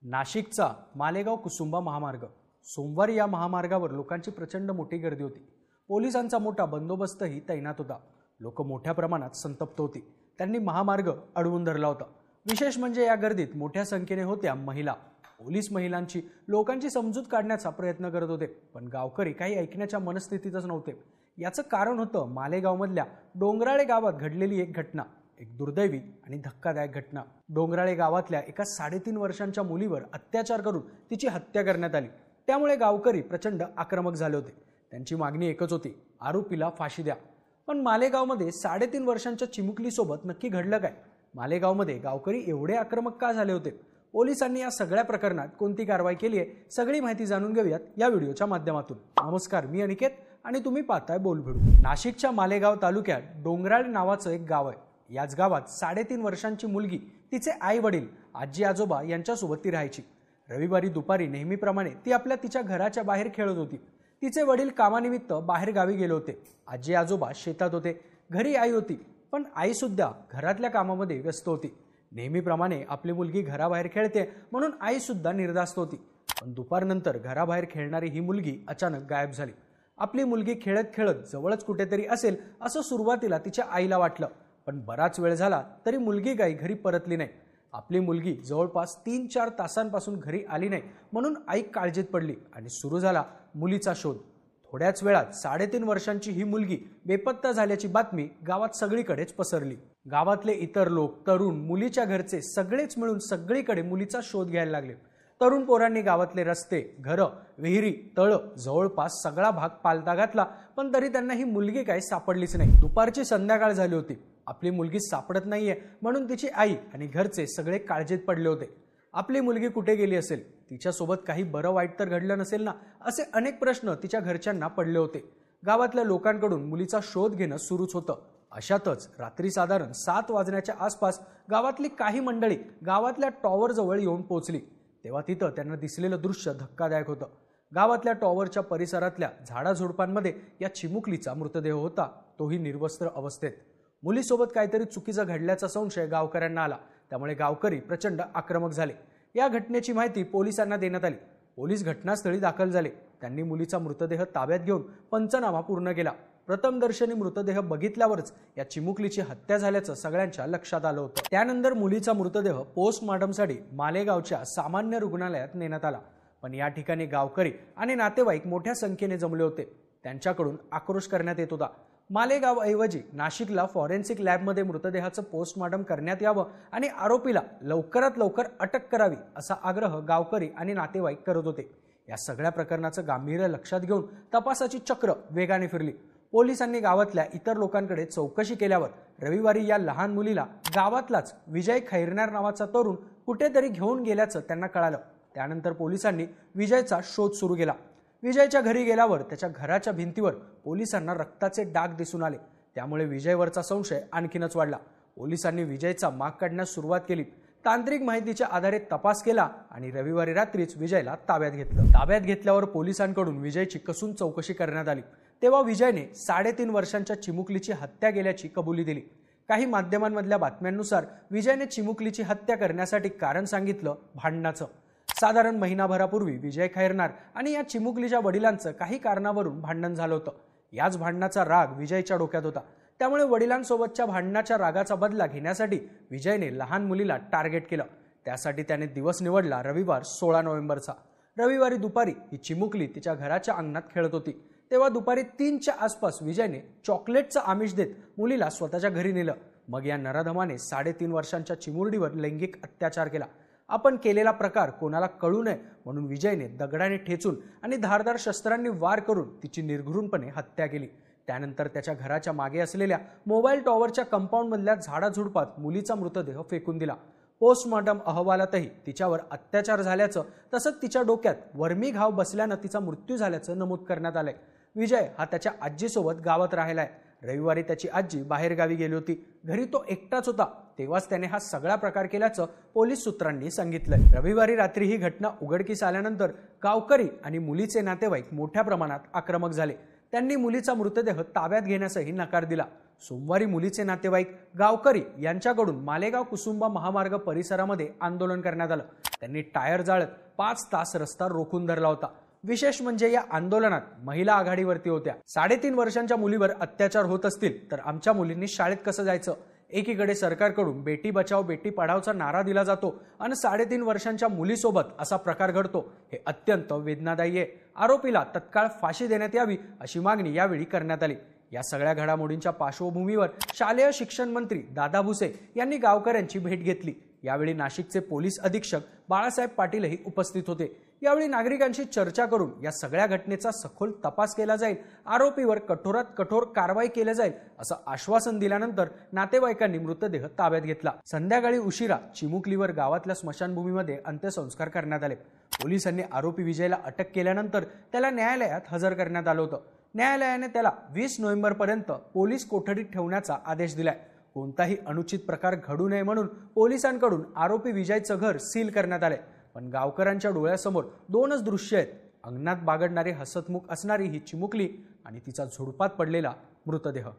नाशिकचा मालेगाव कुसुंबा महामार्ग सोमवारी या महामार्गावर लोकांची प्रचंड मोठी गर्दी होती। पोलिसांचा मोठा बंदोबस्तही तैनात होता। लोक मोठ्या प्रमाणात संतप्त होती। त्यांनी महामार्ग अडवून धरला होता। विशेष म्हणजे या गर्दीत मोठ्या संख्येने होत्या महिला। पोलीस महिलांची लोकांची समजूत काढण्याचा प्रयत्न करत होते, पण गावकरी काही ऐकण्याच्या मनस्थितीतच नव्हते। याचं कारण होतं मालेगावमधल्या डोंगराळे गावात घडलेली एक घटना, एक दुर्दैवी आणि धक्कादायक घटना। डोंगराळे गावातल्या एका 3.5 वर्षांच्या मुलीवर अत्याचार करून तिची हत्या करण्यात आली। त्यामुळे गावकरी प्रचंड आक्रमक झाले होते। त्यांची मागणी एकच होती, आरोपीला फाशी द्या। पण मालेगावमध्ये 3.5 वर्षांच्या चिमुकलीसोबत नक्की घडलं काय? मालेगावमध्ये गावकरी एवढे आक्रमक का झाले होते? पोलिसांनी या सगळ्या प्रकरणात कोणती कारवाई केली आहे, सगळी माहिती जाणून घेऊयात या व्हिडिओच्या माध्यमातून। नमस्कार, मी अनिकेत आणि तुम्ही पाहताय बोलभिडू। नाशिकच्या मालेगाव तालुक्यात डोंगराळे नावाचं एक गाव आहे। याच गावात 3.5 वर्षांची मुलगी, तिचे आई वडील, आजी आजोबा यांच्यासोबत ती राहायची। रविवारी दुपारी नेहमीप्रमाणे ती आपल्या तिच्या घराच्या बाहेर खेळत होती। तिचे वडील कामानिमित्त बाहेर गावी गेले होते। आजी आजोबा शेतात होते। घरी आई होती, पण आई सुद्धा घरातल्या कामामध्ये व्यस्त होती। नेहमीप्रमाणे आपली मुलगी घराबाहेर खेळते म्हणून आई सुद्धा निर्धास्त होती। पण दुपारनंतर घराबाहेर खेळणारी ही मुलगी अचानक गायब झाली। आपली मुलगी खेळत खेळत जवळच कुठेतरी असेल असं सुरुवातीला तिच्या आईला वाटलं, पण बराच वेळ झाला तरी मुलगी काही घरी परतली नाही। आपली मुलगी जवळपास 3-4 तासांपासून घरी आली नाही म्हणून आई काळजीत पडली आणि सुरू झाला मुलीचा शोध। थोड्याच वेळात 3.5 वर्षांची ही मुलगी बेपत्ता झाल्याची बातमी गावात सगळीकडेच पसरली। गावातले इतर लोक, तरुण, मुलीच्या घरचे सगळेच मिळून सगळीकडे मुलीचा शोध घ्यायला लागले। तरुण पोरांनी गावातले रस्ते, घरं, विहिरी, तळ जवळपास सगळा भाग पालथा घातला, पण तरी त्यांना ही मुलगी काही सापडलीच नाही। दुपारची संध्याकाळ झाली होती। आपली मुलगी सापडत नाहीये म्हणून तिची आई आणि घरचे सगळे काळजीत पडले होते। आपली मुलगी कुठे गेली असेल? तिच्यासोबत काही बरं वाईट तर घडलं नसेल ना? असे अनेक प्रश्न तिच्या घरच्यांना पडले होते। गावातल्या लोकांकडून मुलीचा शोध घेणं सुरूच होतं। अशातच रात्री साधारण 7 वाजण्याच्या आसपास गावातली काही मंडळी गावातल्या टॉवर जवळ येऊन पोहोचली। तेव्हा तिथं त्यांना दिसलेलं दृश्य धक्कादायक होतं। गावातल्या टॉवरच्या परिसरातल्या झाडाझुडपांमध्ये या चिमुकलीचा मृतदेह होता, तोही निर्वस्त्र अवस्थेत। मुलीसोबत काहीतरी चुकीचं घडल्याचा संशय गावकऱ्यांना आला, त्यामुळे गावकरी प्रचंड आक्रमक झाले। या घटनेची माहिती पोलिसांना देण्यात आली। पोलीस घटनास्थळी दाखल झाले। त्यांनी मुलीचा मृतदेह ताब्यात घेऊन पंचनामा पूर्ण केला। प्रथमदर्शनी मृतदेह बघितल्यावरच या चिमुकलीची हत्या झाल्याचं सगळ्यांच्या लक्षात आलं होतं। त्यानंतर मुलीचा मृतदेह पोस्टमॉर्टमसाठी मालेगावच्या सामान्य रुग्णालयात नेण्यात आला। पण या ठिकाणी गावकरी आणि नातेवाईक मोठ्या संख्येने जमले होते। त्यांच्याकडून आक्रोश करण्यात येत होता। मालेगावऐवजी नाशिकला फॉरेन्सिक लॅबमध्ये मृतदेहाचं पोस्टमॉर्टम करण्यात यावं आणि आरोपीला लवकरात लवकर अटक करावी असा आग्रह गावकरी आणि नातेवाईक करत होते। या सगळ्या प्रकरणाचं गांभीर्य लक्षात घेऊन तपासाची चक्र वेगाने फिरली। पोलिसांनी गावातल्या इतर लोकांकडे चौकशी केल्यावर रविवारी या लहान मुलीला गावातलाच विजय खैरनार नावाचा तरुण कुठेतरी घेऊन गेल्याचं त्यांना कळालं। त्यानंतर पोलिसांनी विजयचा शोध सुरू केला। विजयच्या घरी गेल्यावर त्याच्या घराच्या भिंतीवर पोलिसांना रक्ताचे डाग दिसून आले। त्यामुळे विजयवरचा संशय आणखीनच वाढला। पोलिसांनी विजयचा माग काढण्यास सुरुवात केली। तांत्रिक माहितीच्या आधारे तपास केला आणि रविवारी रात्रीच विजयला ताब्यात घेतलं। ताब्यात घेतल्यावर पोलिसांकडून विजयची कसून चौकशी करण्यात आली। तेव्हा विजयने 3.5 वर्षांच्या चिमुकलीची हत्या केल्याची कबुली दिली। काही माध्यमांमधल्या बातम्यांनुसार विजयने चिमुकलीची हत्या करण्यासाठी कारण सांगितलं भांडणाचं। साधारण महिनाभरापूर्वी विजय खैरनार आणि या चिमुकलीच्या वडिलांचं काही कारणावरून भांडण झालं होतं। याच भांडणाचा राग विजयच्या डोक्यात होता। त्यामुळे वडिलांसोबतच्या भांडणाच्या रागाचा बदला घेण्यासाठी विजयने लहान मुलीला टार्गेट केलं। त्यासाठी त्याने दिवस निवडला रविवार 16 नोव्हेंबरचा। रविवारी दुपारी ही चिमुकली तिच्या घराच्या अंगणात खेळत होती। तेव्हा दुपारी 3च्या आसपास विजयने चॉकलेटचं आमिष देत मुलीला स्वतःच्या घरी नेलं। मग या नराधमाने 3.5 वर्षांच्या चिमुरडीवर लैंगिक अत्याचार केला। आपण केलेला प्रकार कोणाला कळू नये म्हणून विजयने दगडाने ठेचून आणि धारदार शस्त्रांनी वार करून तिची निर्घृणपणे हत्या केली। त्यानंतर त्याच्या घराच्या मागे असलेल्या मोबाईल टॉवरच्या कंपाऊंडमधल्या झाडाझुडपात मुलीचा मृतदेह फेकून दिला। पोस्टमॉर्टम अहवालातही तिच्यावर अत्याचार झाल्याचं तसंच तिच्या डोक्यात वर्मी घाव बसल्यानं तिचा मृत्यू झाल्याचं नमूद करण्यात आलंय। विजय हा त्याच्या आजीसोबत गावात राहिलाय। रविवारी त्याची आजी बाहेर गावी गेली होती। घरी तो एकटाच होता। तेव्हाच त्याने हा सगळा प्रकार केल्याचं पोलीस सूत्रांनी सांगितलंय। रविवारी रात्री ही घटना उघडकीस आल्यानंतर गावकरी आणि मुलीचे नातेवाईक मोठ्या प्रमाणात आक्रमक झाले। त्यांनी मुलीचा मृतदेह ताब्यात घेण्यासही नकार दिला। सोमवारी मुलीचे नातेवाईक गावकरी यांच्याकडून मालेगाव कुसुंबा महामार्ग परिसरामध्ये आंदोलन करण्यात आलं। त्यांनी टायर जाळत 5 तास रस्ता रोखून धरला होता। विशेष म्हणजे या आंदोलनात महिला आघाडीवरती होत्या। 3.5 वर्षांच्या मुलीवर अत्याचार होत असतील तर आमच्या मुलींनी शाळेत कसं जायचं? एकीकडे सरकारकडून बेटी बचाओ बेटी पढाओचा नारा दिला जातो आणि 3.5 वर्षांच्या मुलीसोबत असा प्रकार घडतो, हे अत्यंत वेदनादायी आहे। आरोपीला तत्काळ फाशी देण्यात यावी अशी मागणी यावेळी करण्यात आली। या सगळ्या घडामोडींच्या पार्श्वभूमीवर शालेय शिक्षण मंत्री दादा भुसे यांनी गावकऱ्यांची भेट घेतली। यावेळी नाशिकचे पोलीस अधीक्षक बाळासाहेब पाटीलही उपस्थित होते। यावेळी नागरिकांशी चर्चा करून या सगळ्या घटनेचा सखोल तपास केला जाईल, आरोपीवर कठोरात कठोर कारवाई केली जाईल असं आश्वासन दिल्यानंतर नातेवाईकांनी मृतदेह ताब्यात घेतला। संध्याकाळी उशिरा चिमुकलीवर गावातल्या स्मशानभूमीमध्ये अंत्यसंस्कार करण्यात आले। पोलिसांनी आरोपी विजयला अटक केल्यानंतर त्याला न्यायालयात हजर करण्यात आलं होतं। न्यायालयाने त्याला 20 नोव्हेंबरपर्यंत पोलीस कोठडीत ठेवण्याचा आदेश दिलाय। कोणताही अनुचित प्रकार घडू नये म्हणून पोलिसांकडून आरोपी विजयचं घर सील करण्यात आले। पण गावकऱ्यांच्या डोळ्यासमोर 2च दृश्य आहेत, अंगणात बागडणारी हसतमुख असणारी ही चिमुकली आणि तिचा झुडपात पडलेला मृतदेह।